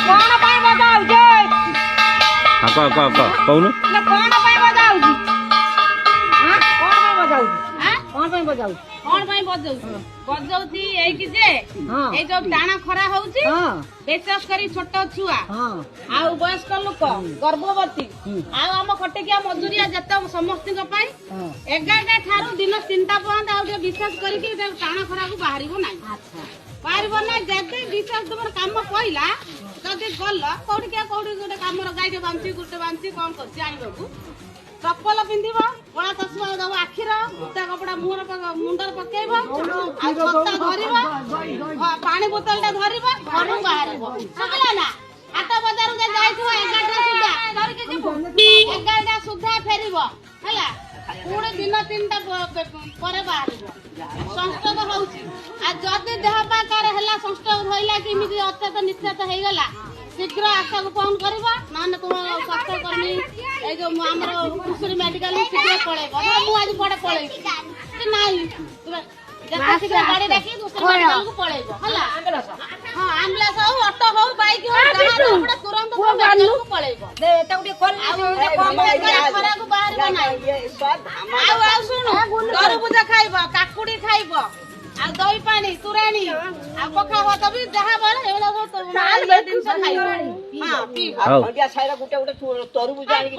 କଣ ପାଇଁ ବଜା ହଉଛି? କହୁନୁ କଣ ପାଇଁ ବଜା ହଉଛି? କଣ ପାଇଁ ବଜା ହଉଛି? କଣ ପାଇଁ ବଜା ହଉଛି? କଣ ପାଇଁ ବଜଉଛି? ବଜଉଛି ଏଇକି ଯେ ଏଇ ଯୋଉ ଟାଣ ଖରା ହଉଛି, ବିଶେଷ କରି ଛୋଟ ଛୁଆ ଆଉ ବୟସ୍କ ଲୋକ, ଗର୍ଭବତୀ ଆଉ ଆମ ଖଟିକିଆ ମଜୁରିଆ ଯେତେ ସମସ୍ତଙ୍କ ପାଇଁ 11ଟା ଠାରୁ ଦିନ 3ଟା ପର୍ଯ୍ୟନ୍ତ ଆଉ ଟିକେ ବିଶେଷ କରିକି ଟାଣ ଖରାକୁ ବାହାରିବ ନାହିଁ। ବାହାରିବ ନାହିଁ ଯଦି ବିଶେଷ ତୁମର କାମ ପଇଲା, ଯଦି ଗଲ କୋଉଠି ଗୋଟେ କାମର ଗାଈଟେ ବାଞ୍ଚି କଣ କରୁଛି ଆଣିବାକୁ, ଚପଲ ପିନ୍ଧିବ, କଳା ଚଷମା ଦବ ଆଖିର, ସୂତା କପଡା ମୁଣ୍ଡରେ ପକେଇବ, ଆଉ ଛତା ଧରିବ, ପାଣି ବୋତଲଟା ଧରିବ, ଘରୁ ବାହାରିବ। ଶୁଭିଲା ନା? ହାଟ ବଜାରକୁ ଯାଇଥିବ 11ଟା ସୁଦ୍ଧା ଧରିକି ଯିବୁ, 11ଟା ସୁଦ୍ଧା ଫେରିବ ହେଲା। ପୁଣି ଦିନ 3ଟା ପରେ ବାହାରିବ। ସଂସ୍ଟ୍ରୋକ ହଉଛି, ଆଉ ଯଦି ଦେହ ପା କାହାର ହେଲା ସଂସ୍ଟ୍ରୋକ ଧଇଲା କି ଏମିତି ଅଚେତ ନିଶ୍ଚେତ ହେଇଗଲା, ଶୀଘ୍ର ଆଶାକୁ ଫୋନ କରିବ, ନହେଲେ ତୁମ ସ୍ୱାସ୍ଥ୍ୟକର୍ମୀ ଏଇ ଯୋଉ ଆମର କୁସୁରୀ ମେଡିକାଲ ଶୀଘ୍ର ପଳେଇବ। ମୁଁ ଆଜି କୁଆଡେ ପଳେଇବି କି ନାହିଁ, ଯେତେ ଶୀଘ୍ର ଗାଡି ଡାକି କୁସୁରୀ ମେଡିକାଲକୁ ପଳେଇବ ହେଲା। ହଁ, ଆମ୍ବୁଲାନ୍ସ ହଉ, ଅଟୋ ହଉ, ବାଇକ୍ ହଉ, ଯାହା ଗୋଟେ ତୁରନ୍ତ ମେଡିକାଲକୁ ପଳେଇବ। ଖରାକୁ ବାହାରିବ ନାହିଁ। ଆଉ ଶୁଣୁ, ତରଭୁଜ ଖାଇବ, କାକୁଡି ଖାଇବ, ଆଉ ଦହି ପାଣି, ତୋରାଣୀ, ଆଉ ପଖାଳ ଭାତ ବି ଯାହା ବଳେ ଏଗୁଡା ସବୁ ଜିନିଷ ଖାଇବ। ହଁ, ପିଇବ। ଗୋଟେ ତରଭୁଜ ଆଣିକି